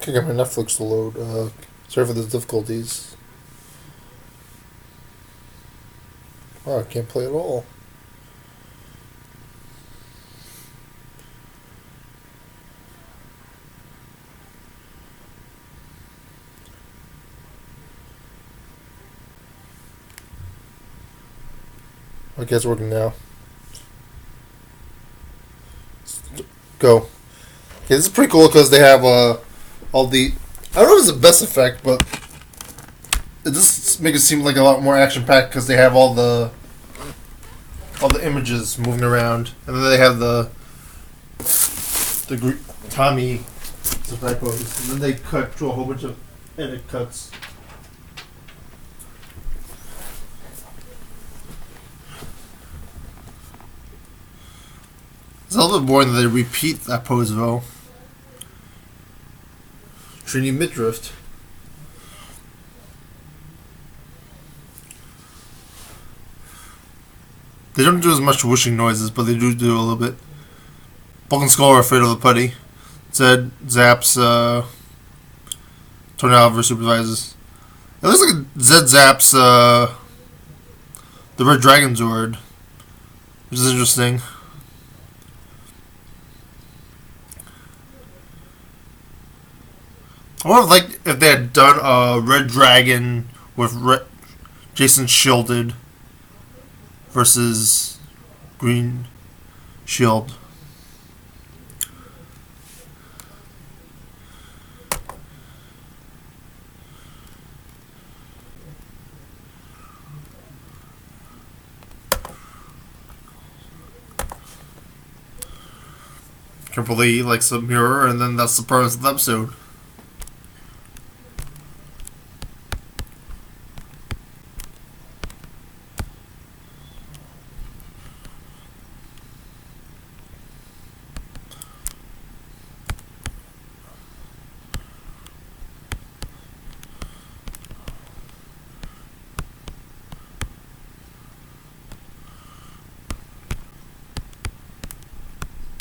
Can't get my Netflix to load. Sorry for the difficulties. Oh, I can't play at all. Okay, it's working now. Go. Okay, this is pretty cool because they have all the. I don't know if it's the best effect, but it just makes it seem like a lot more action packed because they have all the images moving around, and then they have the Tommy typos, and then they cut to a whole bunch of edit cuts. It's a little bit boring that they repeat that pose though. Trini Midriff. They don't do as much whooshing noises, but they do a little bit. Bulk and Skull are afraid of the putty. Zed zaps Tony Oliver supervises. It looks like Zed zaps the Red Dragon Zord, which is interesting. I would have liked if they had done a Red Dragon with Jason shielded versus Green Shield. Kimberly likes a mirror, and then that's the premise of the episode.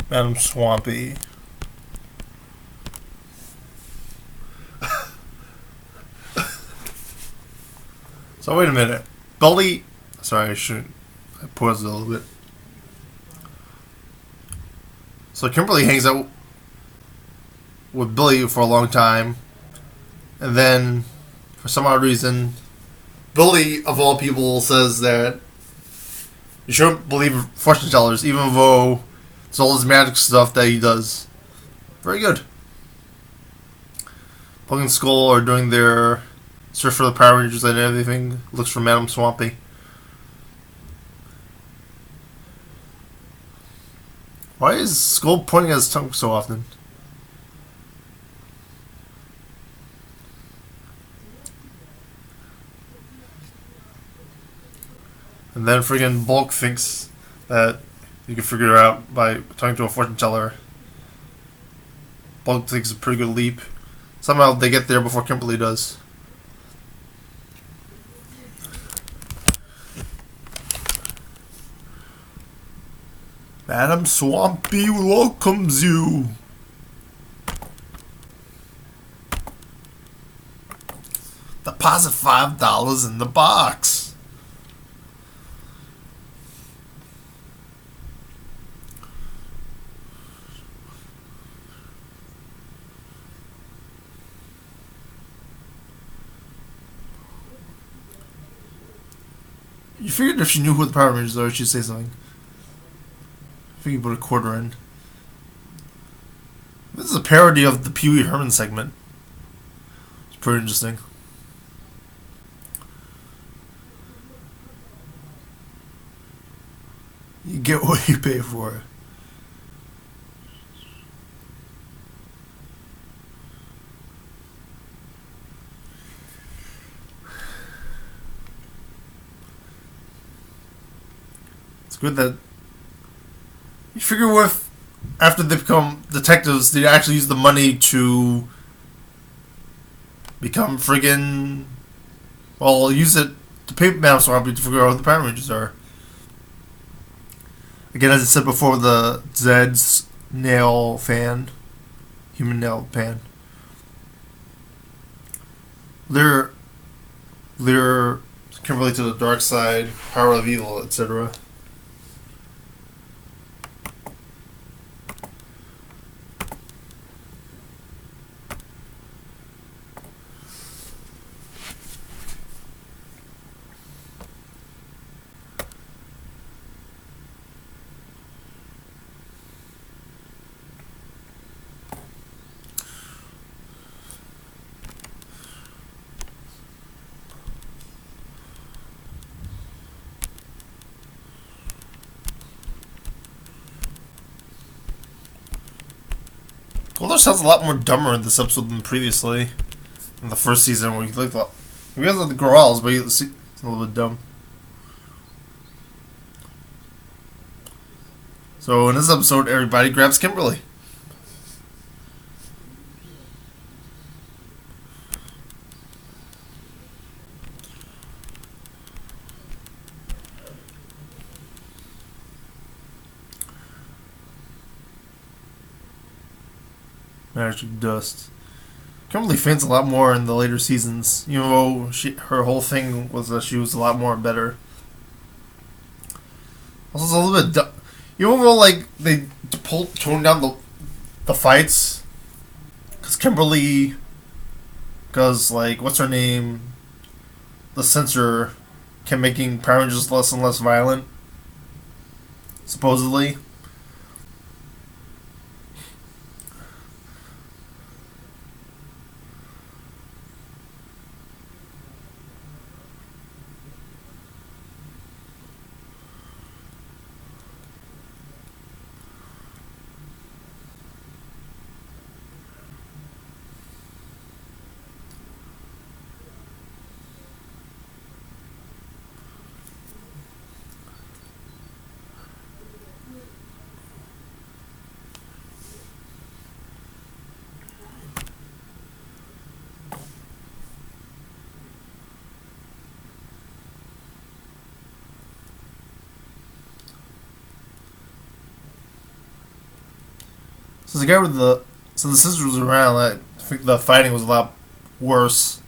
Madam Swampy. So wait a minute. Billy. Sorry, I paused it a little bit. So Kimberly hangs out with Billy for a long time, and then for some odd reason, Billy of all people says that you shouldn't believe fortune tellers, even though it's all this magic stuff that he does. Very good. Bulk and Skull are doing their search for the Power Rangers and everything. Looks for Madam Swampy. Why is Skull pointing at his tongue so often? And then friggin' Bulk thinks that you can figure it out by talking to a fortune teller. Bulk takes a pretty good leap. Somehow they get there before Kimberly does. Madam Swampy welcomes you. Deposit $5 in the box. You figured if she knew who the Power Rangers are, she'd say something. I think you put a quarter in. This is a parody of the Pee Wee Herman segment. It's pretty interesting. You get what you pay for. It's good that you figure with after they become detectives, they actually use the money to become friggin'. Well, use it to pay Madam Swampy to figure out who the Power Rangers are. Again, as I said before, the Zed's nail fan, human nail fan. Lure, lure Kimberly to the dark side, power of evil, etc. Goldar sounds a lot more dumber in this episode than previously. In the first season, where he looked like he has the growls, but he's a little bit dumb. So in this episode, everybody grabs Kimberly. Magic dust. Kimberly faints a lot more in the later seasons. You know, her whole thing was that she was a lot more better. Also, it's a little bit. You know, like they tone down the fights because Kimberly, because like what's her name, the censor, kept making Power Rangers less and less violent. Supposedly. So the guy with the scissors was around. I think the fighting was a lot worse,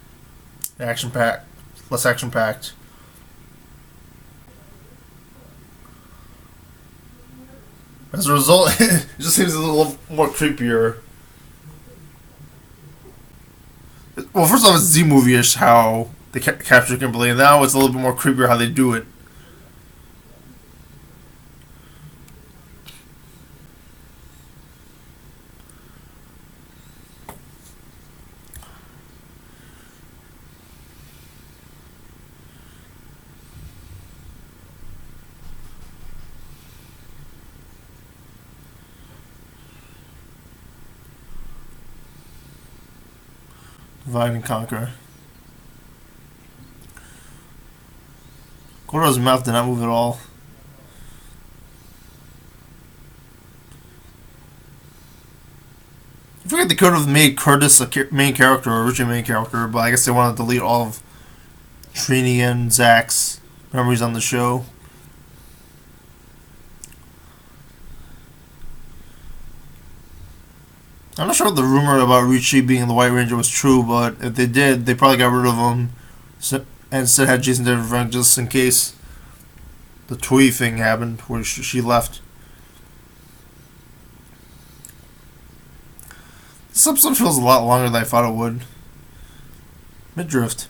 action packed, less action packed. As a result, it just seems a little more creepier. Well, first off, it's Z movie-ish how they capture Kimberly, and now it's a little bit more creepier how they do it. Divide and conquer. Goro's mouth did not move at all. I forget they could have made Curtis a main character or original main character, but I guess they wanted to delete all of Trini and Zach's memories on the show. I'm not sure if the rumor about Richie being the White Ranger was true, but if they did, they probably got rid of him and instead had Jason David just in case the Twee thing happened where she left. This episode feels a lot longer than I thought it would. Midriff.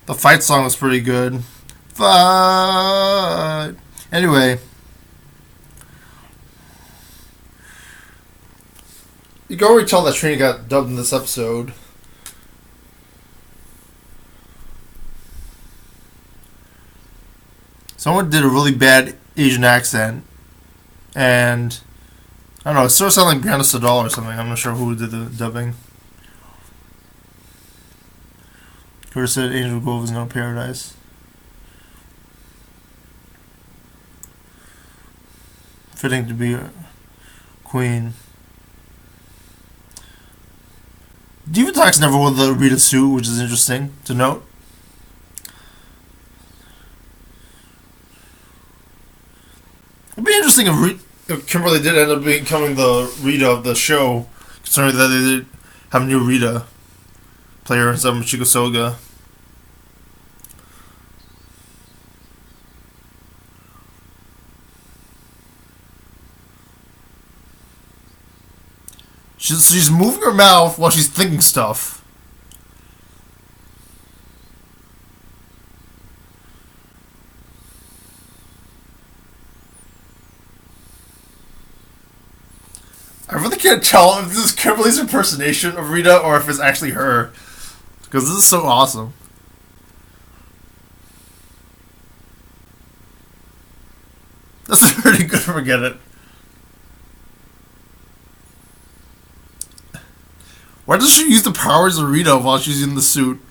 The fight song was pretty good. Fight. Anyway, you can already tell that Trini got dubbed in this episode. Someone did a really bad Asian accent, and I don't know, it sort of sounded like Brianna Sadal or something. I'm not sure who did the dubbing. Who said Angel Grove is no paradise? Fitting to be a queen. Diva Talks never wore the Rita suit, which is interesting to note. It'd be interesting if Kimberly did end up becoming the Rita of the show, considering that they did have a new Rita player instead of Michiko Soga. She's moving her mouth while she's thinking stuff. I really can't tell if this is Kimberly's impersonation of Rita or if it's actually her. Because this is so awesome. That's pretty good, forget it. Why does she use the powers of Rita while she's in the suit?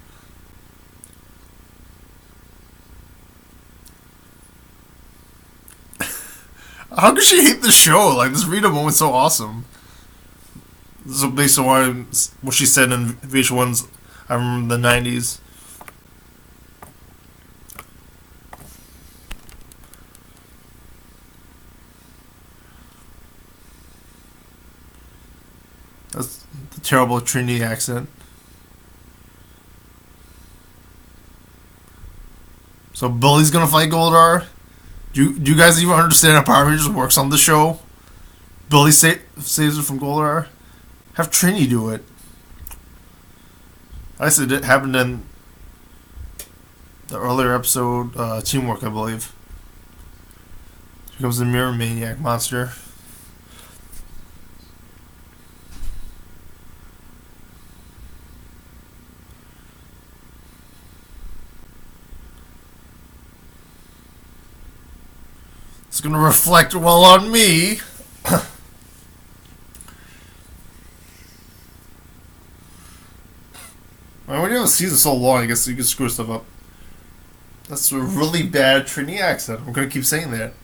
How could she hate the show? Like, this Rita moment's so awesome. This is based on what she said in VH1's, I remember, the 90s. That's the terrible Trinity accent. So Billy's gonna fight Goldar? Do you guys even understand how Power Rangers works on the show? Billy saves it from Goldar? Have Trini do it. I said it happened in the earlier episode, Teamwork, I believe. Here comes the Mirror Maniac monster. It's gonna reflect well on me. When you have a season so long, I guess you can screw stuff up. That's a really bad Trini accent. I'm gonna keep saying that.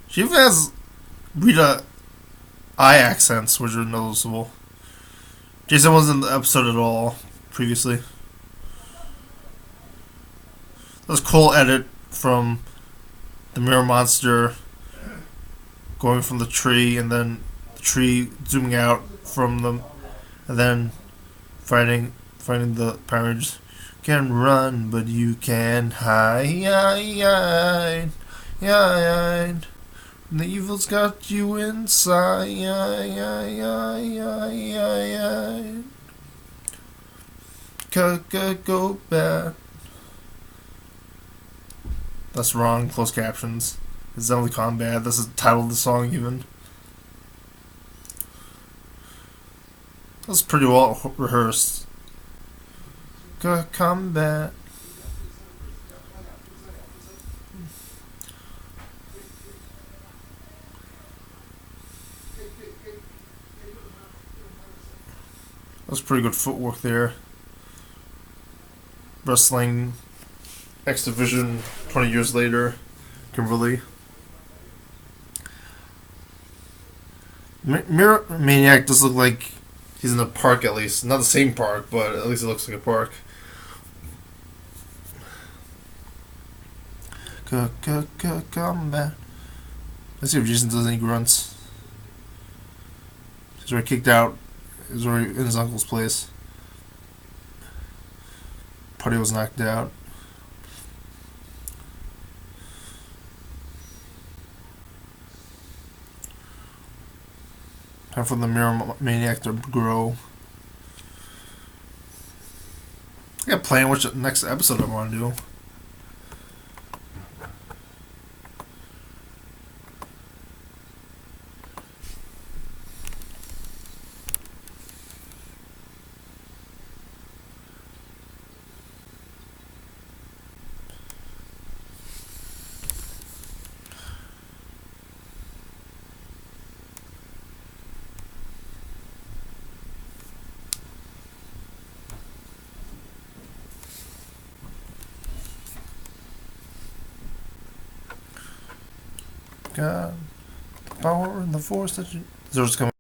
She even has Rita eye accents, which are noticeable. Jason wasn't in the episode at all previously. That was a cool edit from the mirror monster going from the tree, and then the tree zooming out from them, and then fighting the Power Rangers. Can run, but you can hide. The evil's got you inside. Go bad. That's wrong. Closed captions. It's Deadly Combat. That's the title of the song, even. That's pretty well rehearsed. Combat. That's pretty good footwork there. Wrestling X Division 20 years later. Kimberly. Mirror Maniac does look like he's in a park, at least. Not the same park, but at least it looks like a park. Combat. Let's see if Jason does any grunts. He's already kicked out. He's already in his uncle's place. Putty was knocked out. Time for the Mirror Maniac to grow. I got plan which next episode I want to do. God, the power in the force that you... Zero's coming.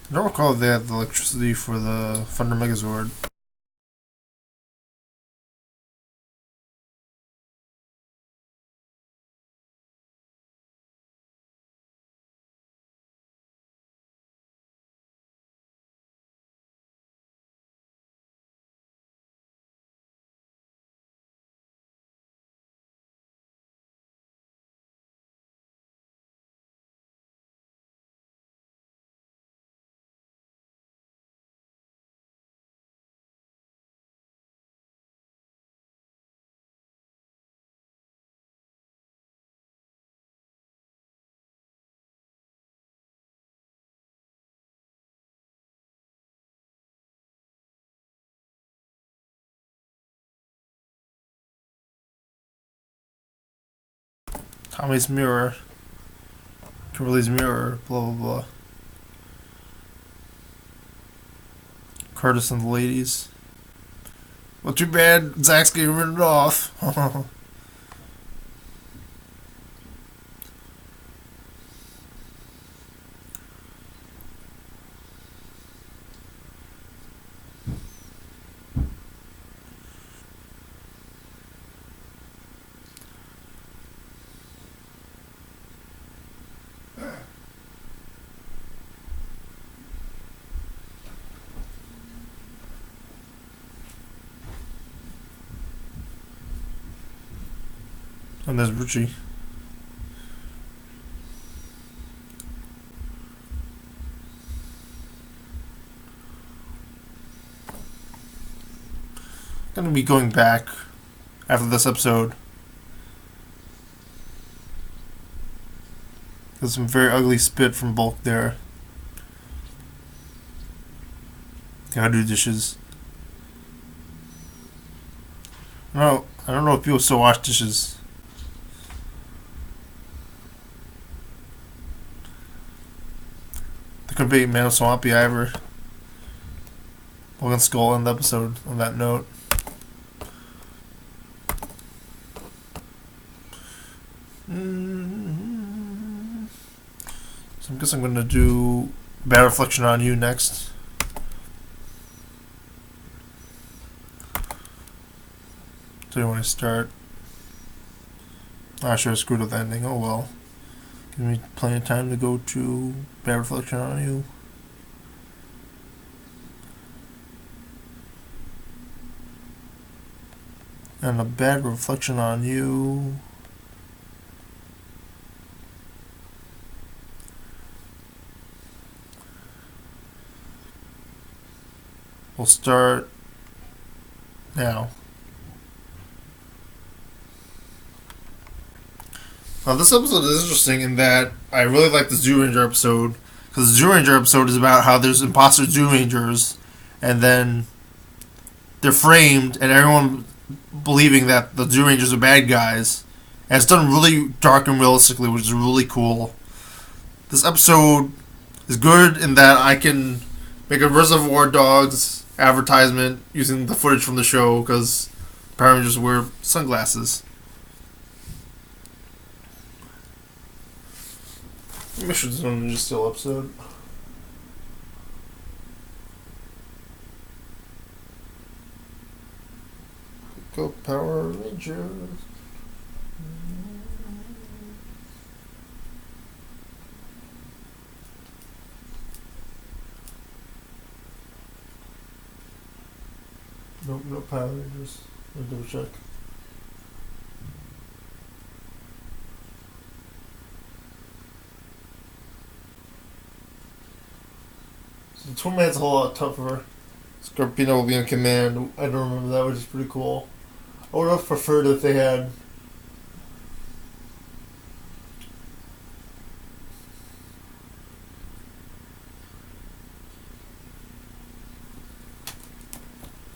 I don't recall if they had the electricity for the Thunder Megazord. Tommy's mirror. Kimberly's mirror. Blah, blah, blah. Curtis and the ladies. Well, too bad Zach's getting rid off. And there's Richie. Gonna be going back after this episode. There's some very ugly spit from Bulk there. Gotta do dishes. I don't know if people still wash dishes. There could be Man of Swampy Ivor. We're gonna skull end the episode on that note. So I guess I'm gonna do Bad Reflection on You next. So you want to start? I should have screwed up the ending. Oh well. Give me plenty of time to go to Bad Reflection on You. And a Bad Reflection on You. We'll start now. Now this episode is interesting in that I really like the Zoo Ranger episode Because the Zoo Ranger episode is about how there's imposter Zoo Rangers, and then they're framed, and everyone believing that the Zoo Rangers are bad guys. And it's done really dark and realistically, which is really cool. This episode is good in that I can make a Reservoir Dogs advertisement using the footage from the show, because Power Rangers wear sunglasses. Mission Zone Ninja Steel episode. Go Power Rangers. Nope, no Power Rangers. Let me double check. So the Twin Man's a whole lot tougher. Scorpino will be in command. I don't remember that, which is pretty cool. I would have preferred if they had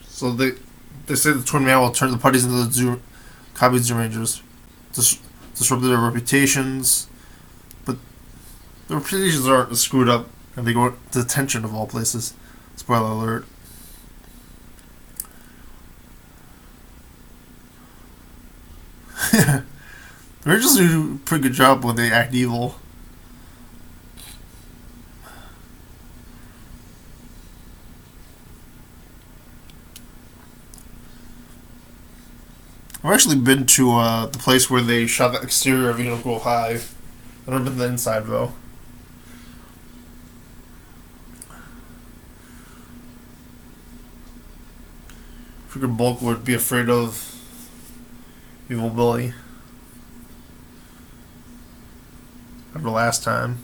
so they say the Twin Man will turn the parties into the copied Zoo Rangers, disrupt their reputations, but their reputations aren't screwed up, and they go to detention of all places. Spoiler alert. The Rangers do a pretty good job when they act evil. I've actually been to the place where they shot the exterior of Go High. I've never been to the inside though. Freaking Bulk would be afraid of Evil Billy. After last time.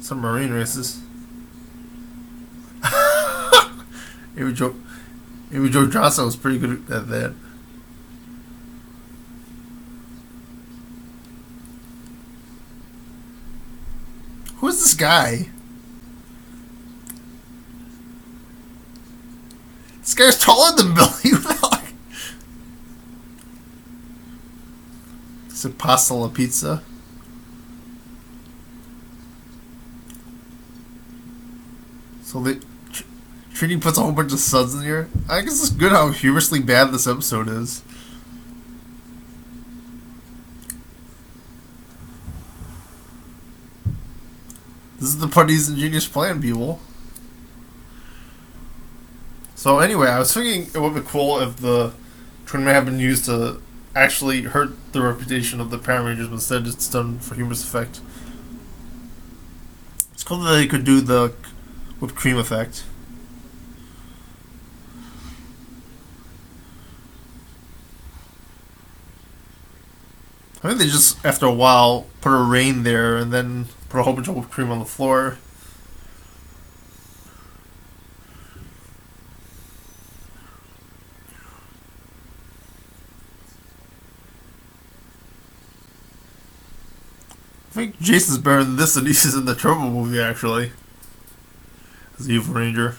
Some marine races. Maybe Joe Johnson was pretty good at that. Who is this guy? This guy's taller than Billy. Is it pasta la pizza? So Trini puts a whole bunch of suds in here. I guess it's good how humorously bad this episode is. This is the Putty's ingenious plan, people. So anyway, I was thinking it would be cool if the Twin Man had been used to actually hurt the reputation of the Power Rangers, but instead it's done for humorous effect. It's cool that they could do the whipped cream effect. I think they just, after a while, put a rain there and then put a whole bunch of whipped cream on the floor. I think Jason's better than this than he's in the Turbo movie, actually. As the Evil Ranger.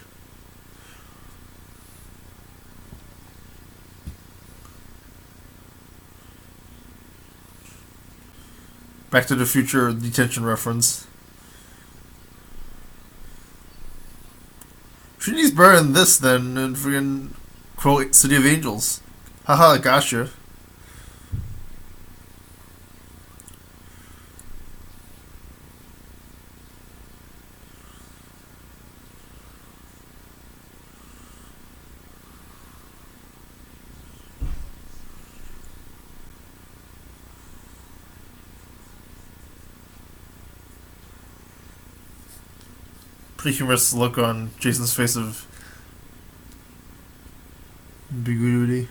Back to the Future detention reference. Trinity's better than this than in freaking quote City of Angels. Haha, I gotcha. Pretty humorous look on Jason's face of ambiguity.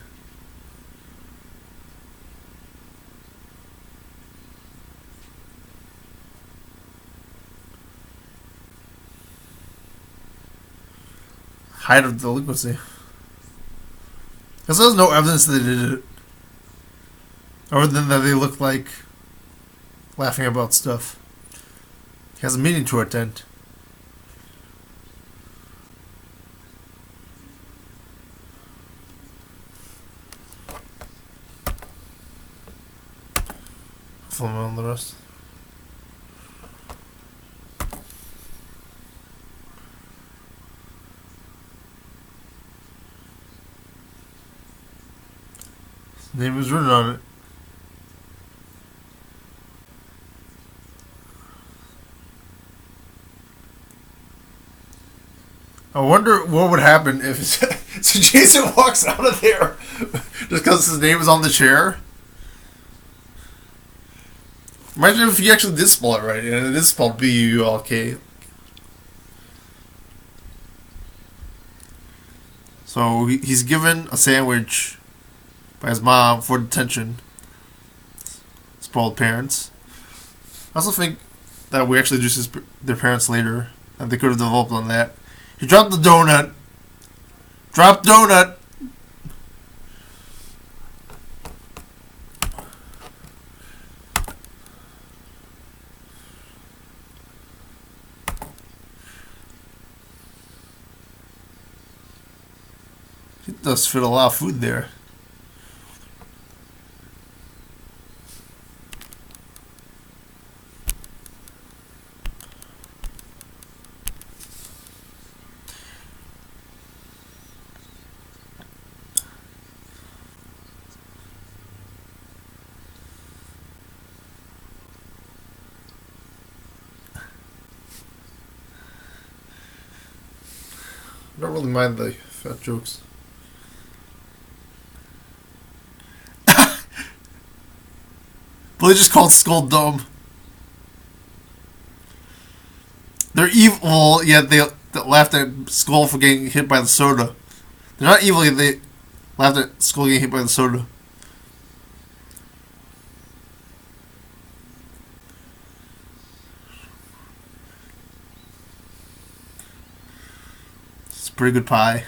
height of delinquency. Because there's no evidence that they did it. Other than that they look like laughing about stuff. He has a meeting to attend. Film on the rest. His name is written on it. I wonder what would happen if so Jason walks out of there just because his name is on the chair. Imagine if he actually did spell it right, and it is spelled B-U-L-K. So he's given a sandwich by his mom for detention. Spoiled parents. I also think that we actually introduce their parents later, and they could have developed on that. He dropped the donut. Drop donut. He does fit a lot of food there. I don't really mind the fat jokes. Billy just called Skull dumb. They're evil, yet they laughed at Skull for getting hit by the soda. They're not evil, yet they laughed at Skull getting hit by the soda. It's a pretty good pie.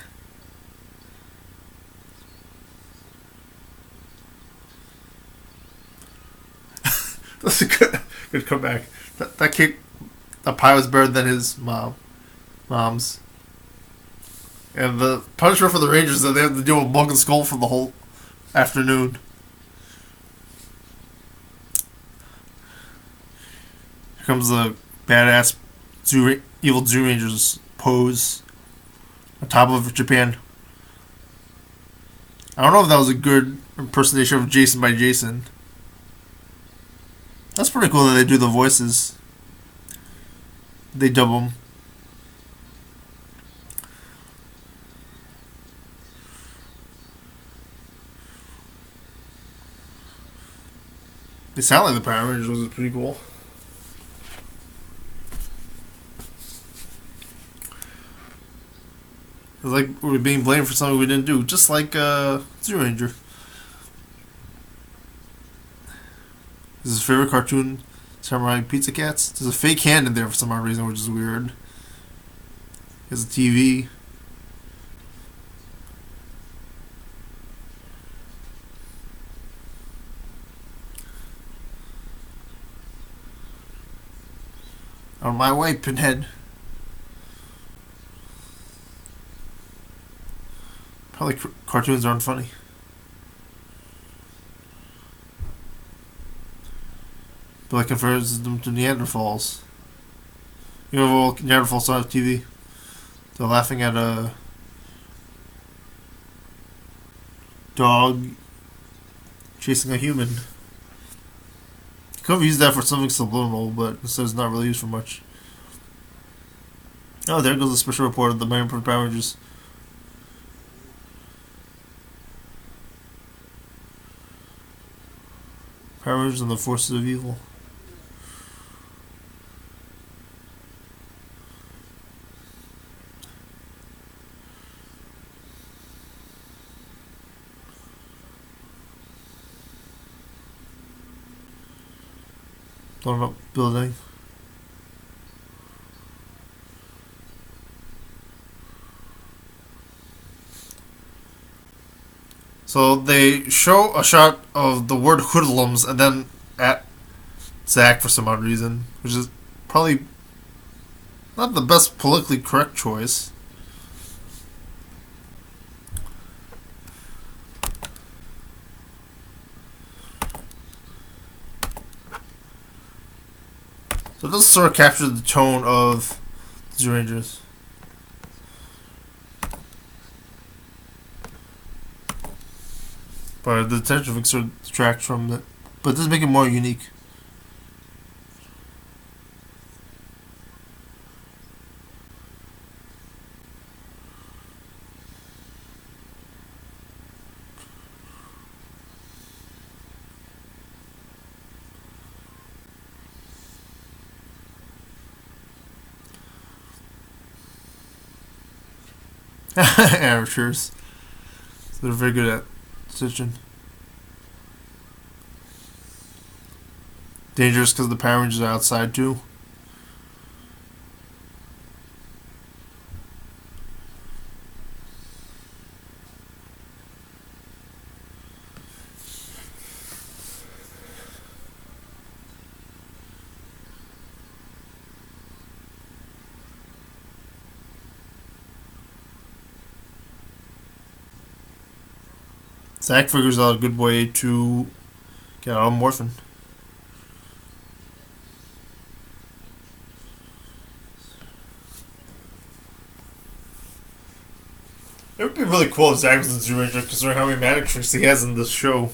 That's a good comeback. That cake, that pie was better than his mom's. And the punishment for the Rangers is that they have to deal with Bulk and Skull for the whole afternoon. Here comes the badass evil Zoo Rangers pose on top of Japan. I don't know if that was a good impersonation of Jason by Jason. That's pretty cool that they do the voices. They dub them. They sound like the Power Rangers, which is pretty cool. It's like we're being blamed for something we didn't do, just like Zoo Ranger. This is his favorite cartoon, Samurai Pizza Cats. There's a fake hand in there for some odd reason, which is weird. He has a TV. On my way, Pinhead. Probably cartoons aren't funny. But I confers them to Neanderthals. You know, all Neanderthals on TV. They're laughing at a dog chasing a human. Could have used that for something subliminal, but instead it's not really used for much. Oh, there goes the special report of the MMPRS2 Power Rangers. Power Rangers and the Forces of Evil. Blown up building. So they show a shot of the word hoodlums and then at Zach for some odd reason, which is probably not the best politically correct choice. So this sort of captures the tone of the Zoo Rangers. But the detention sort of detracts from it. But it does make it more unique. Amateurs. So they're very good at stitching. Dangerous because the Power Rangers are outside too. Zach figures out a good way to get out of morphin. It would be really cool if Zach was a Zoo Ranger, considering how many magic tricks he has in this show.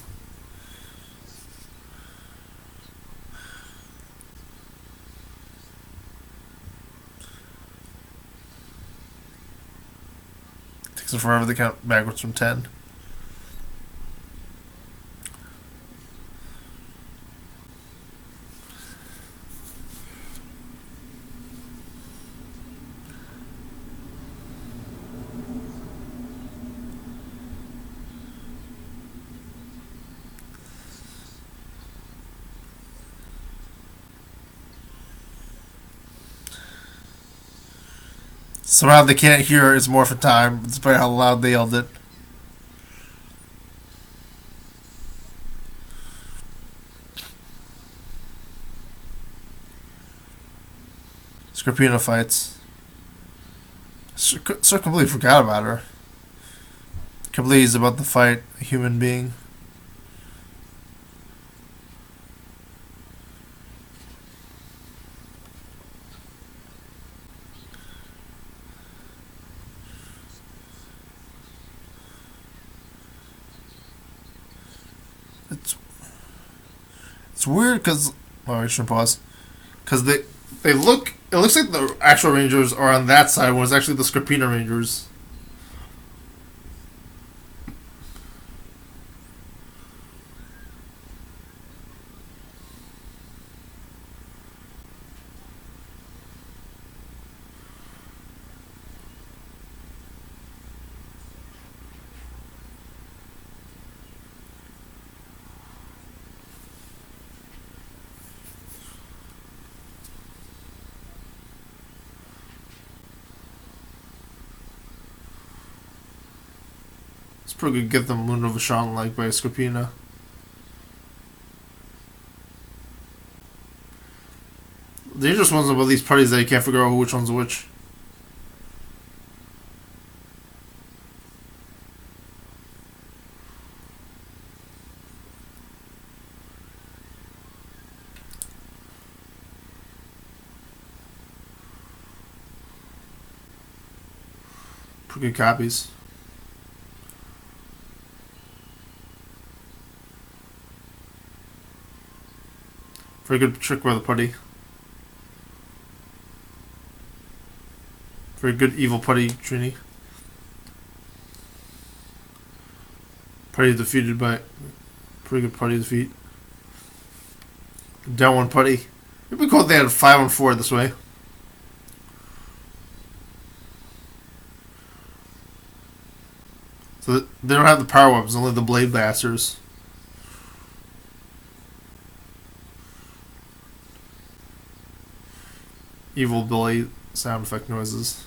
Takes him forever to count backwards from 10. Somehow they can't hear it's morphin time, despite how loud they yelled it. Scorpina fights. So completely forgot about her. Completely is about to fight a human being. It's weird because I shouldn't pause because they look. It looks like the actual Rangers are on that side when it's actually the Scorpina Rangers. It's pretty good to get the Moon of Vashon like by Scorpina. The dangerous ones about these parties that you can't figure out which one's which. Pretty good copies. Very good trick by the putty. Very good evil putty, Trini. Putty defeated by pretty good putty defeat. Down one putty. It'd be cool if they had 5 on 4 this way. So they don't have the power weapons, only the blade blasters. Evil Billy sound effect noises.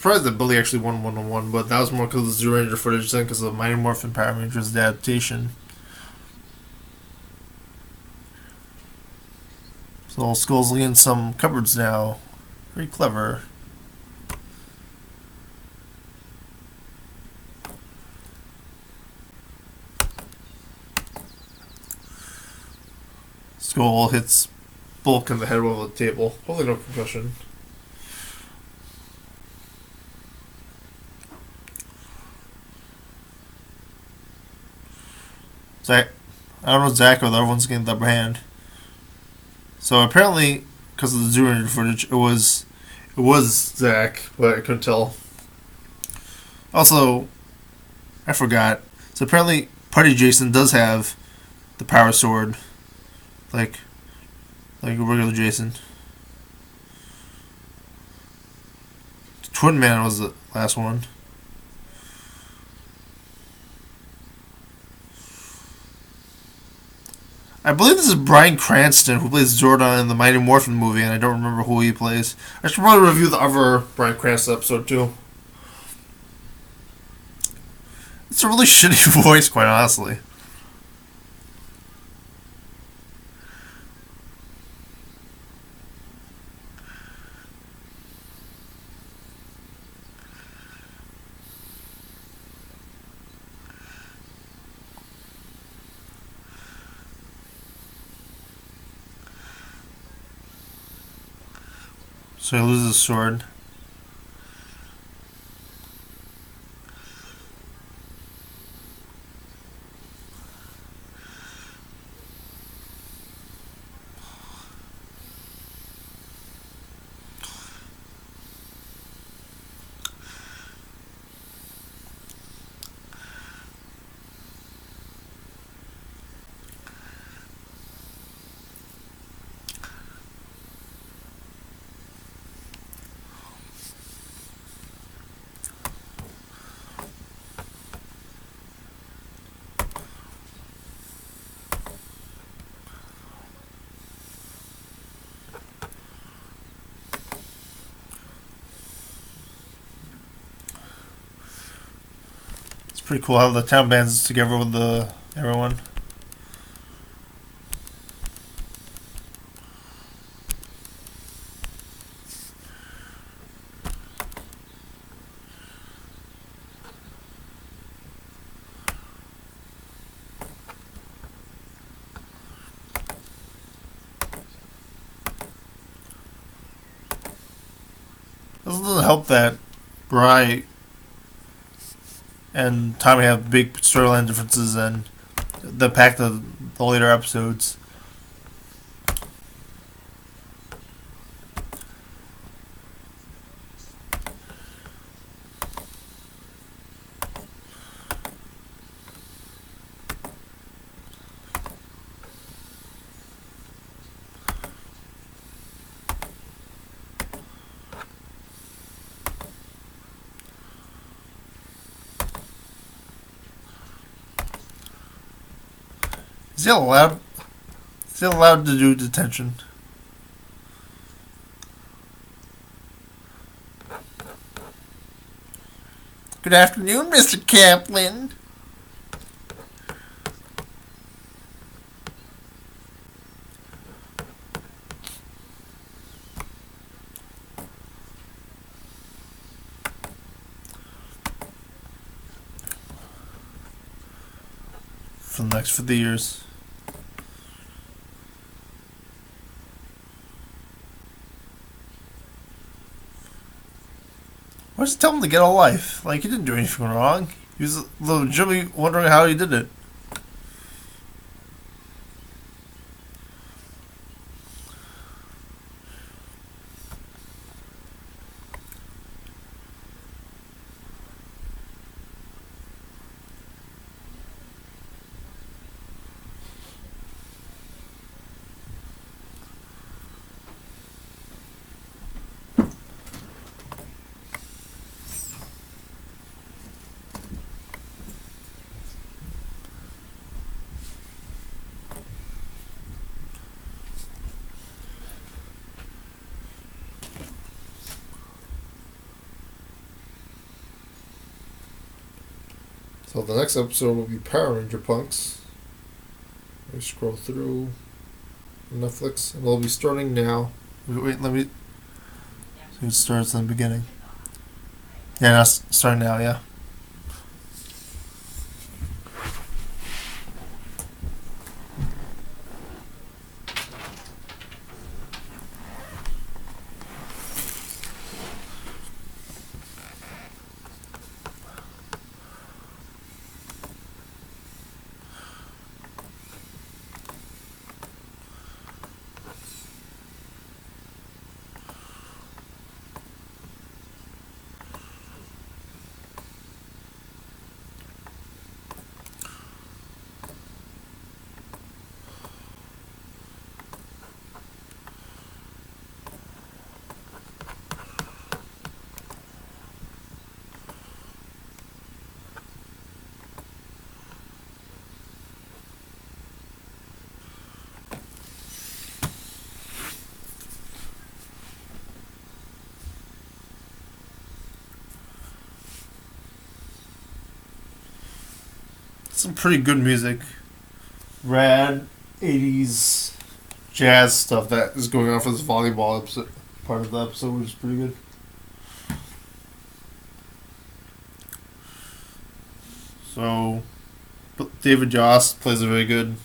surprised that Billy actually won 1-on-1, but that was more because of the Zoo Ranger footage than because of Mighty Morphin Power Rangers adaptation. So Skull's in some cupboards now. Very clever. Skull hits Bulk in the head over the table. Hopefully no concussion. Zach, I don't know Zach or the other one's getting the upper hand. So apparently, because of the Zoo Ranger footage, it was Zach, but I couldn't tell. Also, I forgot. So apparently, Putty Jason does have the power sword, like regular Jason. Twin Man was the last one. I believe this is Bryan Cranston, who plays Zordon in the Mighty Morphin movie, and I don't remember who he plays. I should probably review the other Bryan Cranston episode, too. It's a really shitty voice, quite honestly. So he loses his sword. Pretty cool how the town bands together with everyone. Doesn't help that Bry and Tommy have big storyline differences and the impact of the later episodes. Is he allowed? Is he allowed to do detention? Good afternoon, Mr. Kaplan. For the next 50 years. Why just tell him to get a life? Like, he didn't do anything wrong. He was legitimately wondering how he did it. So the next episode will be Power Ranger Punks. Let me scroll through Netflix, and it'll be starting now. Wait, let me. So it starts in the beginning. Yeah, that's starting now. Yeah. Some pretty good music. Rad 80s jazz stuff that is going on for this volleyball episode, part of the episode, which is pretty good. So, David Joss plays a very good,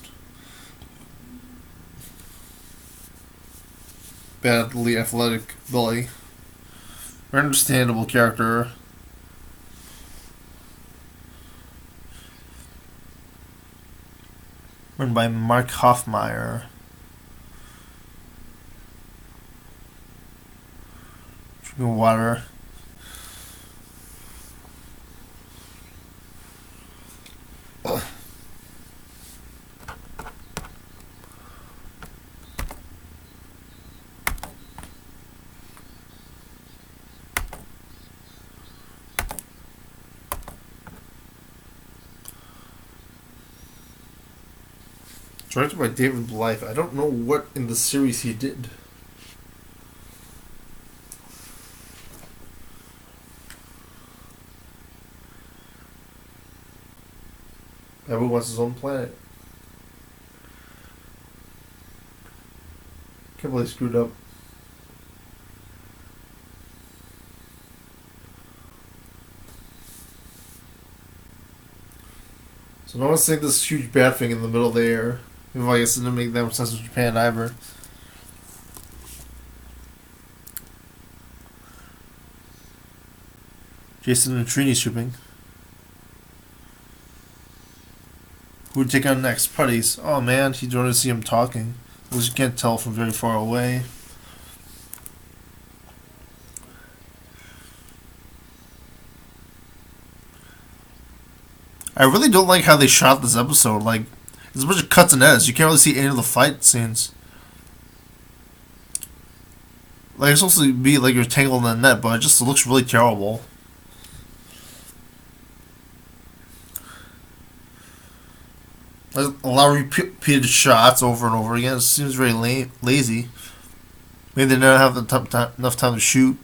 badly athletic bully. Very understandable character. Written by Mark Hoffmeyer. Drinking water. Directed by David Blythe. I don't know what in the series he did. Everyone wants his own planet. Can't believe he screwed up. So no one's saying this huge bad thing in the middle of the air. Even though I guess it didn't make that much sense in Japan either. Jason and Trini shipping. Who would take on next? Putties. Oh man, you don't want to see him talking. Because you can't tell from very far away. I really don't like how they shot this episode. Like, there's a bunch of cuts and edits. You can't really see any of the fight scenes. Like, it's supposed to be like you're tangled in the net, but it just looks really terrible. There's a lot of repeated shots over and over again. It seems very lazy. Maybe they didn't have enough time to shoot.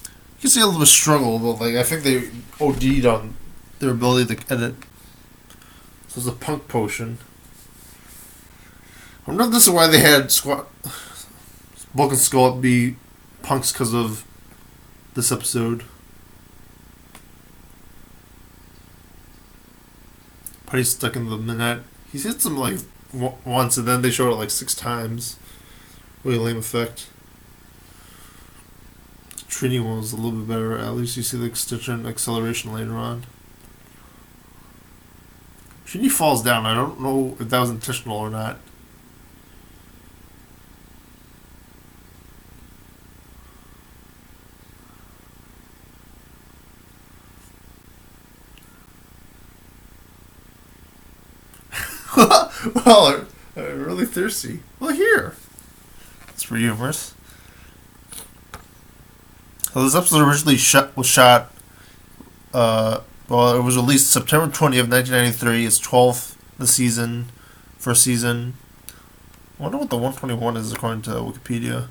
You can see a little bit of struggle, but like I think they OD'd on their ability to edit. So it's a punk potion. I wonder if this is why they had Bulk and Skull be punks because of this episode. Putty's stuck in the net. He's hit them like once and then they showed it like 6 times. Really lame effect. The Trini one was a little bit better. At least you see the extension and acceleration later on. Trini falls down. I don't know if that was intentional or not. Well, I'm really thirsty. Well, here. It's pretty humorous. So this episode originally was shot. Well, it was released September 20th, 1993. It's 12th the season, first season. I wonder what the 121 is according to Wikipedia.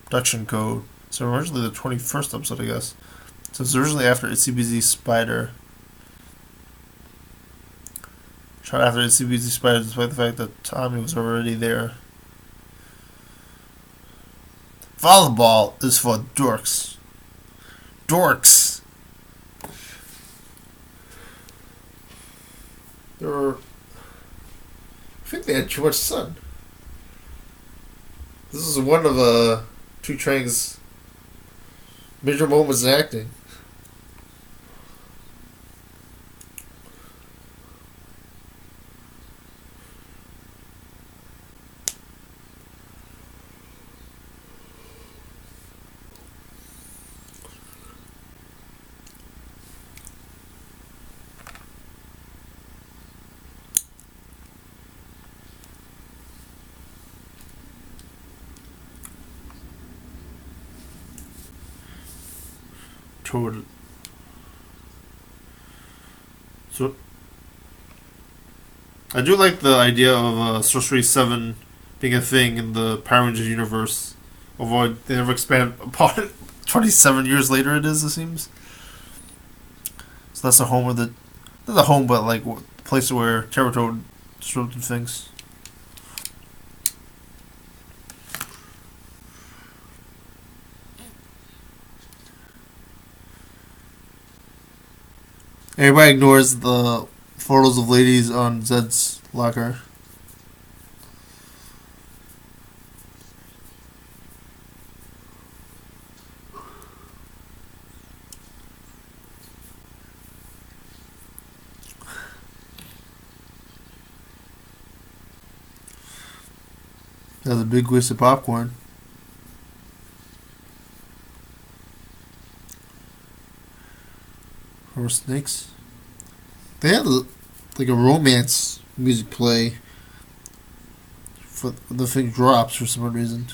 Production code. So originally the 21st episode, I guess. So it's originally after CBZ Spider. Shot after CBZ Spider, despite the fact that Tommy was already there. Volleyball is for dorks. Dorks! I think they had too much sun. This is one of Two Trang's major moments in acting. Total. So, I do like the idea of Sorcery 7 being a thing in the Power Rangers universe. Although they never expand upon it. 27 years later it is, it seems. So that's the home of the... Not the home, but like the place where Terror Toad showed them things. Everybody ignores the photos of ladies on Zed's locker. That's a big waste of popcorn. Or snakes. They had like a romance music play for the thing drops for some reason.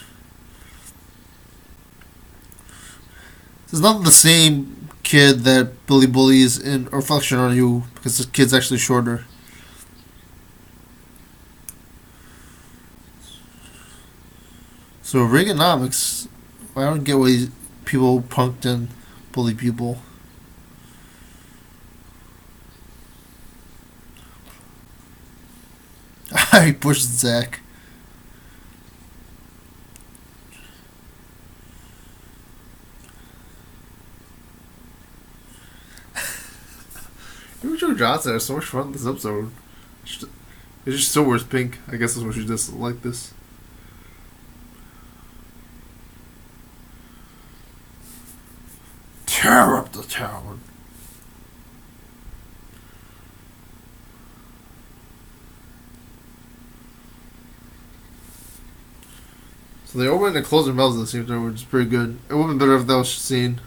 It's not the same kid that Billy bullies in Reflection on You because the kid's actually shorter. So Reaganomics, I don't get why people punked and bully people. I pushed Zach. Joe Johnson has so much fun this episode. It just still wears pink. I guess that's what she does like this. Tear up the town. So they open and close their mouths at the same time, which is pretty good. It would have been better if that was seen.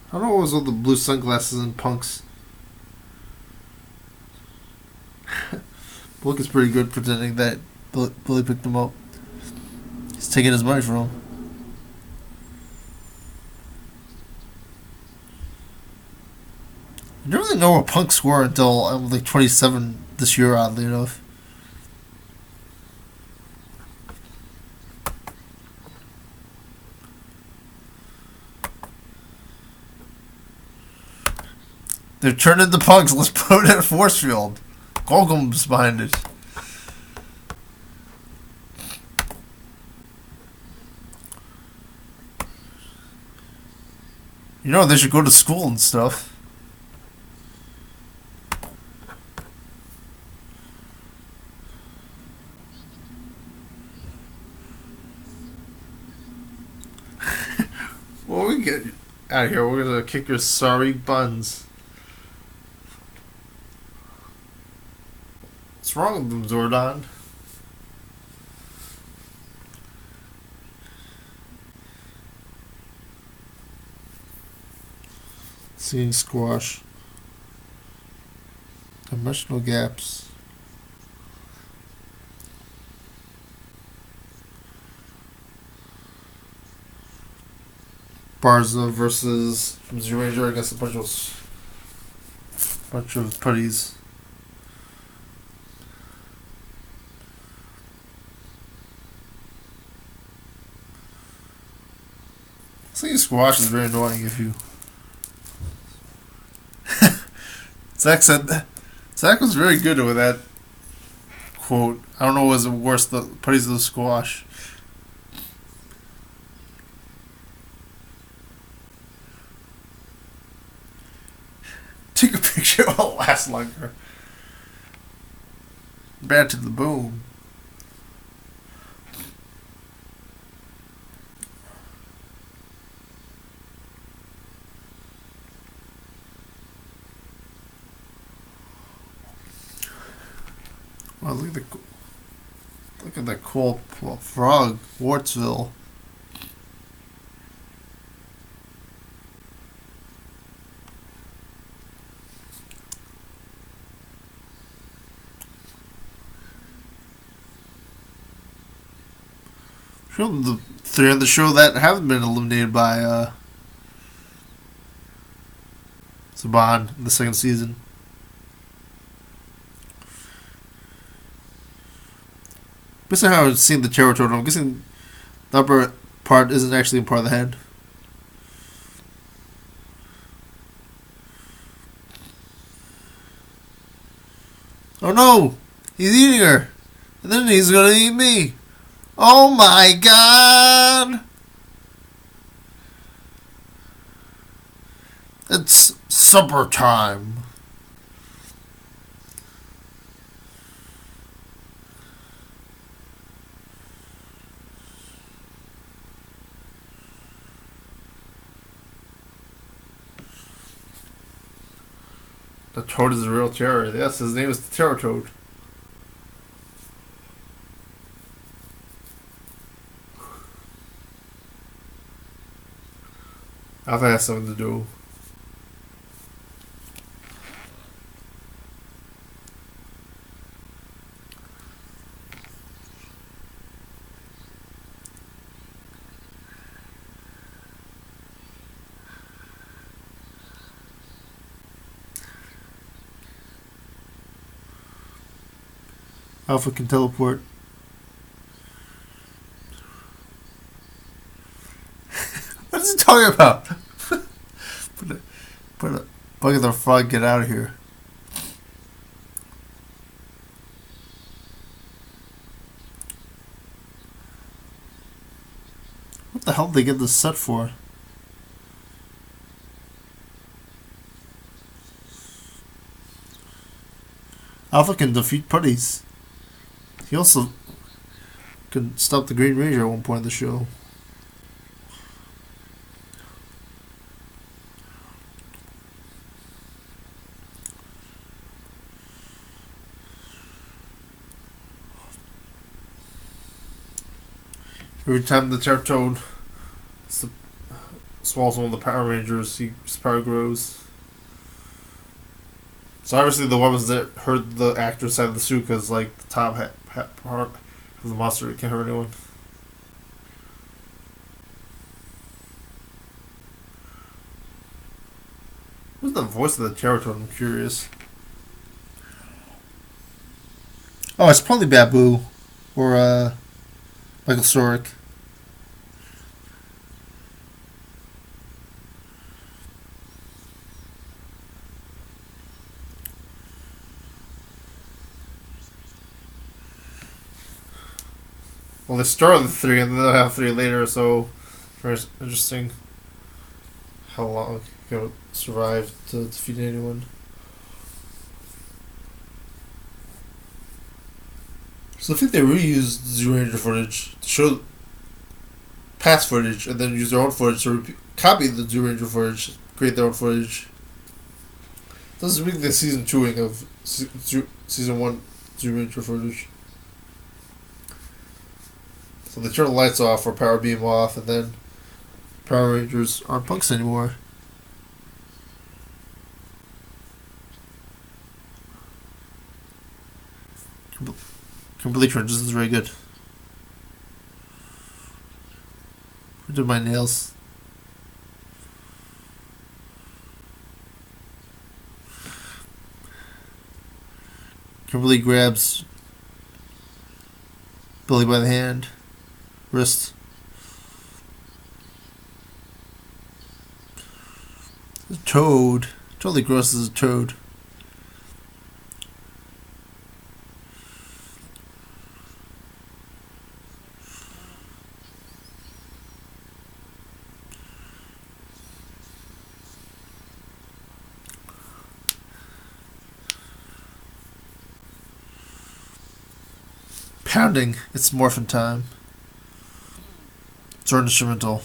I don't know what was with the blue sunglasses and punks. Bulk is pretty good pretending that Billy picked him up. He's taking his money from him. I didn't really know what punks were until I was like 27 this year, oddly enough. They're turned into punks. Let's put it in a force field. Golgum's behind it. You know, they should go to school and stuff. Well, we get out of here. We're gonna kick your sorry buns. What's wrong with them, Zordon? Seeing squash. Dimensional gaps. Barza versus from Zero Ranger against a bunch of putties. Saying squash is very annoying if you. Zach said. Zach was very good with that quote. I don't know what was worse, the putties of the squash. Take a picture, it'll last longer. Bad to the bone. Well, look at that cool frog, Wartsville. Show the three on the show that haven't been eliminated by Saban in the second season. Based on how I've seen the terror totem, I'm guessing the upper part isn't actually part of the head. Oh no! He's eating her! And then he's gonna eat me! Oh my god! It's supper time. The toad is a real terror. Yes, his name is the Terror Toad. I think that has something to do. Alpha can teleport. What is he talking about? Put a bug of the frog, get out of here. What the hell did they get this set for? Alpha can defeat putties. He also could stop the Green Ranger at one point in the show. Every time the Terror Toad swallows one of the Power Rangers, his power grows. So obviously the ones that hurt the actor side of the suit, because like the top part of the monster, it can't hurt anyone. What's the voice of the Terror Toad? I'm curious. Oh, it's probably Babu or Michael Sorick. Well, they start with 3 and then they'll have 3 later, so very interesting how long he'll survive to defeat anyone. So I think they reused Zoo Ranger footage to show past footage and then use their own footage to copy the Zoo Ranger footage, create their own footage. This is really the season 2ing of season 1 Zoo Ranger footage. So they turn the lights off or power beam off, and then Power Rangers aren't punks anymore. Complete Trenches is very good. Who did my nails? Kimberly grabs Billy by the hand, wrist. The toad. Totally gross as a toad. Pounding. It's morphin time. It's instrumental.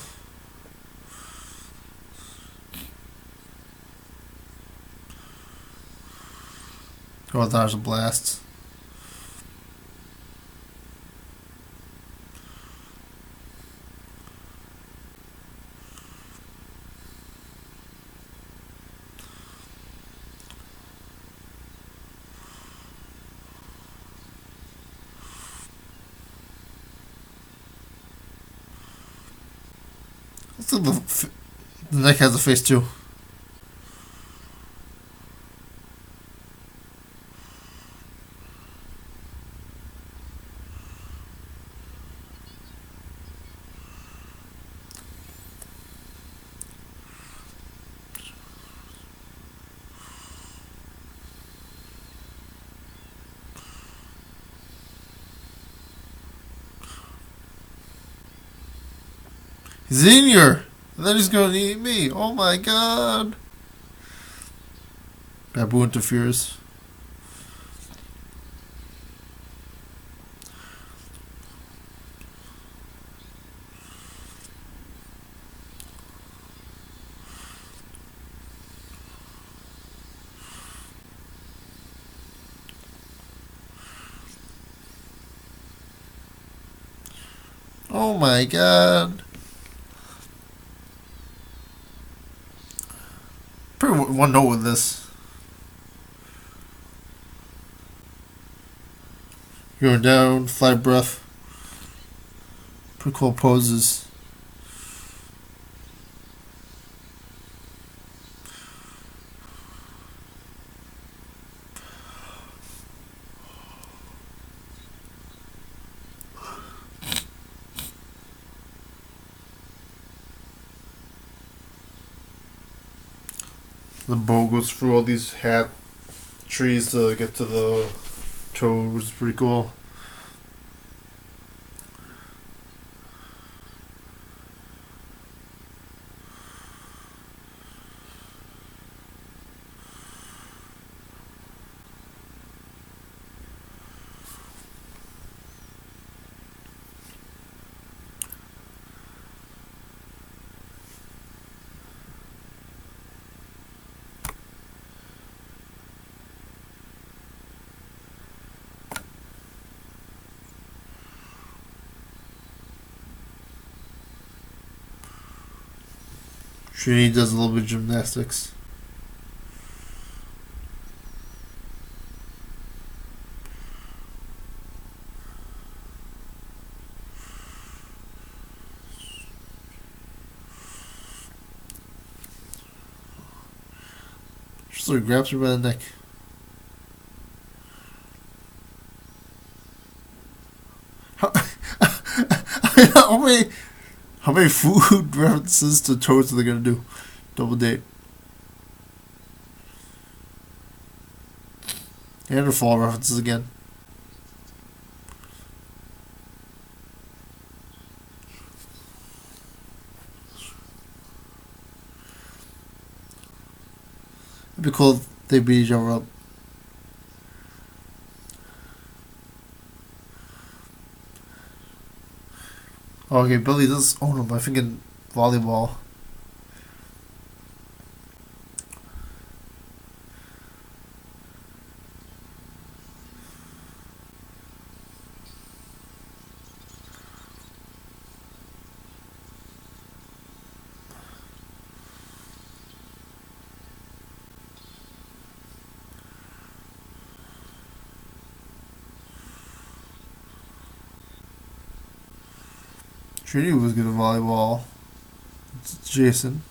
Oh, there's a blast. Let's look at the neck has a face too. He's in here! And then he's gonna eat me! Oh my god! Babu interferes. Oh my god! Pretty one note with this. Going down, fly breath. Pretty cool poses. The bow goes through all these hat trees to get to the toad, which is pretty cool. Trini does a little bit of gymnastics. She sort of grabs her by the neck. How many food references to toads are they gonna do? Double date. And her fall references again. It'd be cool if they beat each other up. Oh, okay, Billy does own him. I'm thinking volleyball. Trini was good at volleyball. It's Jason.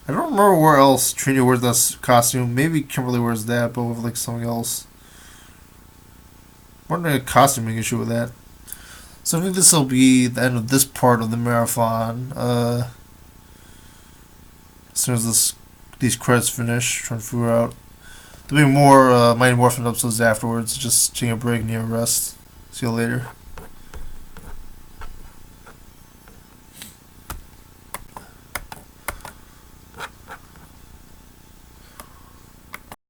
I don't remember where else Trini wears that costume. Maybe Kimberly wears that, but with like something else. I'm wondering a costuming issue with that. So I think this will be the end of this part of the marathon. soon as these credits finish, trying to figure out. There'll be more Mighty Morphin episodes afterwards. Just taking a break, need a rest. See you later.